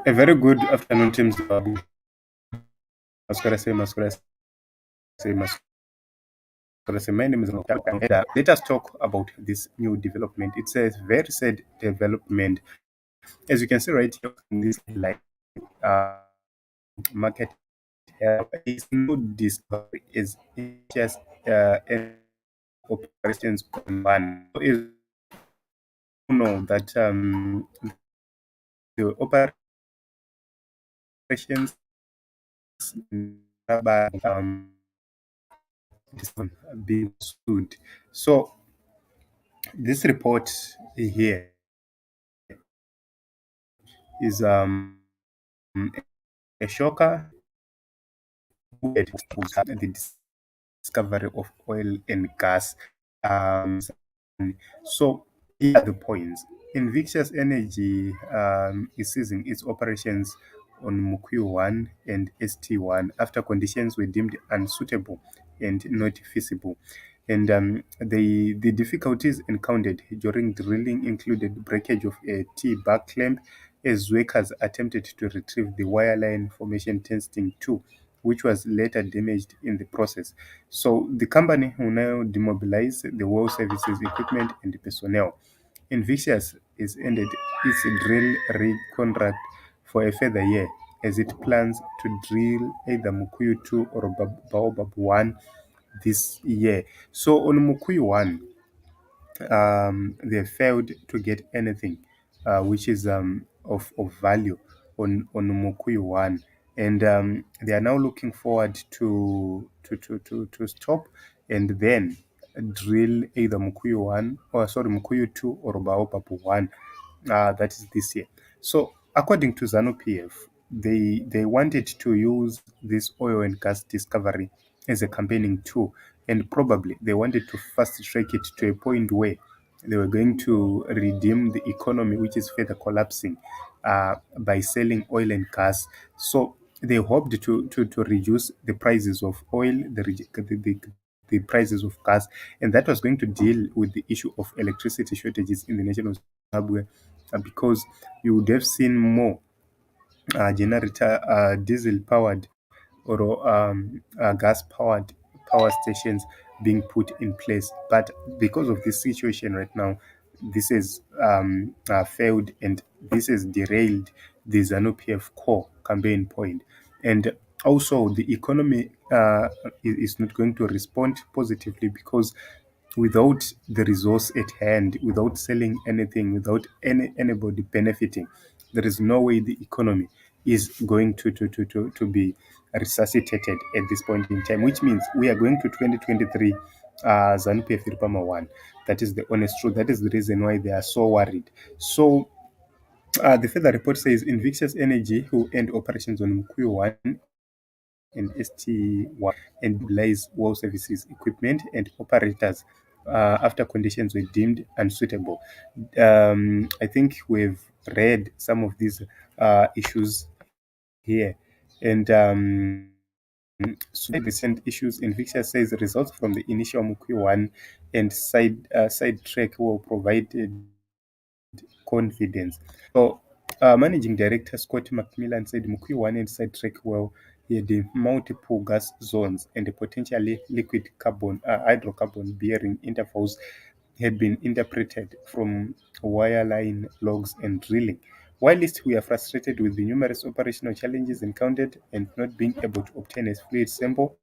A very good afternoon, team Zimbabwe. My name is Mnangagwa. Let us talk about this new development. It's a very sad development. As you can see right here in this line, market is no discovery, is just operations on one. So is know that the operations being sued. So this report here is a shocker. The discovery of oil and gas. So here are the points. Invictus Energy is ceasing its operations on Mukuyu 1 and ST1 after conditions were deemed unsuitable and not feasible. And the difficulties encountered during drilling included breakage of a T-bar clamp as workers attempted to retrieve the wireline formation testing 2, which was later damaged in the process. So the company will now demobilize the well services equipment and the personnel. Invictus is ended its drill rig contract for a further year as it plans to drill either Mukuyu 2 or Baobab 1 this year. So on Mukuyu 1, they failed to get anything which is of value on Mukuyu 1. And they are now looking forward to stop and then drill either Mukuyu 1 or sorry Mukuyu 2 or Baobab 1. That is this year. So according to ZANU PF, they wanted to use this oil and gas discovery as a campaigning tool, and probably they wanted to fast track it to a point where they were going to redeem the economy, which is further collapsing, by selling oil and gas. So they hoped to reduce the prices of oil, the prices of gas, and that was going to deal with the issue of electricity shortages in the nation of Zimbabwe, because you would have seen more generator, diesel powered or gas powered power stations being put in place. But because of this situation right now, this has failed, and this has derailed the ZANU PF core campaign point. And also, the economy is not going to respond positively, because without the resource at hand, without selling anything, without anybody benefiting, there is no way the economy is going to be resuscitated at this point in time, which means we are going to 2023 ZANU PF Ripama 1. That is the honest truth. That is the reason why they are so worried. So the further report says Invictus Energy, who end operations on Mukuyu 1 and ST1 and mobilize well services equipment and operators after conditions were deemed unsuitable. I think we've read some of these issues here. And so recent issues, Invictus says the results from the initial Mukuyu 1 and side track will provide confidence. So, Managing Director Scott Macmillan said Mukuyu 1 and side track well had multiple gas zones and the potentially liquid carbon, hydrocarbon bearing intervals had been interpreted from wireline logs and drilling. Whilst we are frustrated with the numerous operational challenges encountered and not being able to obtain a fluid sample,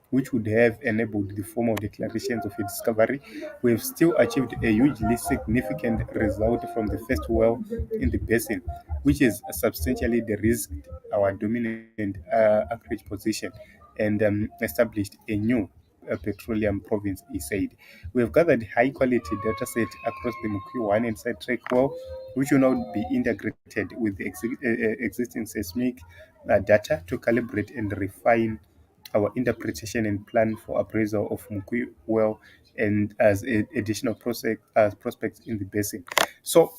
which would have enabled the formal declarations of a discovery, we have still achieved a hugely significant result from the first well in the basin, which has substantially de-risked our dominant acreage position and established a new petroleum province, he said. We have gathered high quality data set across the Mukuyu 1 and side track well, which will now be integrated with the existing seismic data to calibrate and refine our interpretation and plan for appraisal of Mukuyu well and as additional prospects in the basin. So,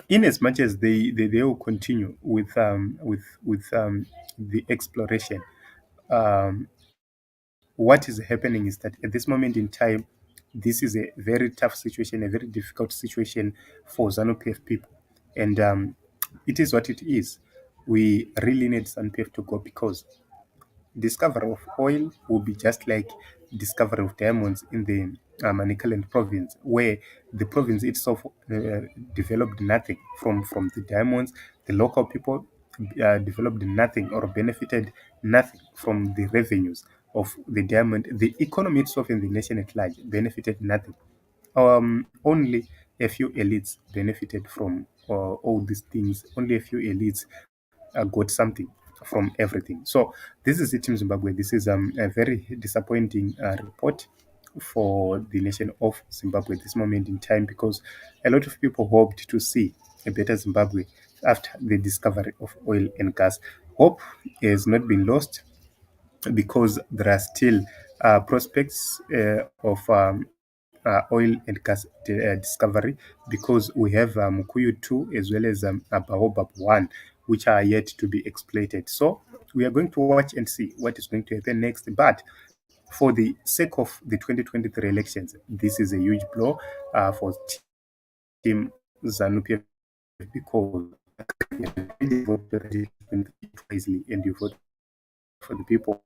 in as much as they will continue with the exploration, um, what is happening is that at this moment in time, this is a very tough situation, a very difficult situation for ZANU PF people, and it is what it is. We really need ZANU PF to go, because discovery of oil will be just like discovery of diamonds in the Manicaland province, where the province itself developed nothing from the diamonds. The local people developed nothing or benefited nothing from the revenues of the diamond. The economy itself in the nation at large benefited nothing. Only a few elites benefited from all these things. Only a few elites got something from everything. So this is it in Zimbabwe. This is a very disappointing report for the nation of Zimbabwe at this moment in time, because a lot of people hoped to see a better Zimbabwe after the discovery of oil and gas. Hope has not been lost, because there are still prospects of oil and gas discovery, because we have Mukuyu 2 as well as Baobab 1, which are yet to be exploited. So we are going to watch and see what is going to happen next. But for the sake of the 2023 elections, this is a huge blow for Team ZANU PF, because you vote wisely and you vote for the people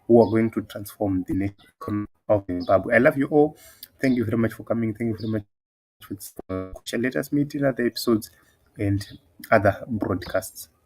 who are going to transform the nation of Zimbabwe. I love you all. Thank you very much for coming. Thank you very much for let us meet in other episodes and other broadcasts.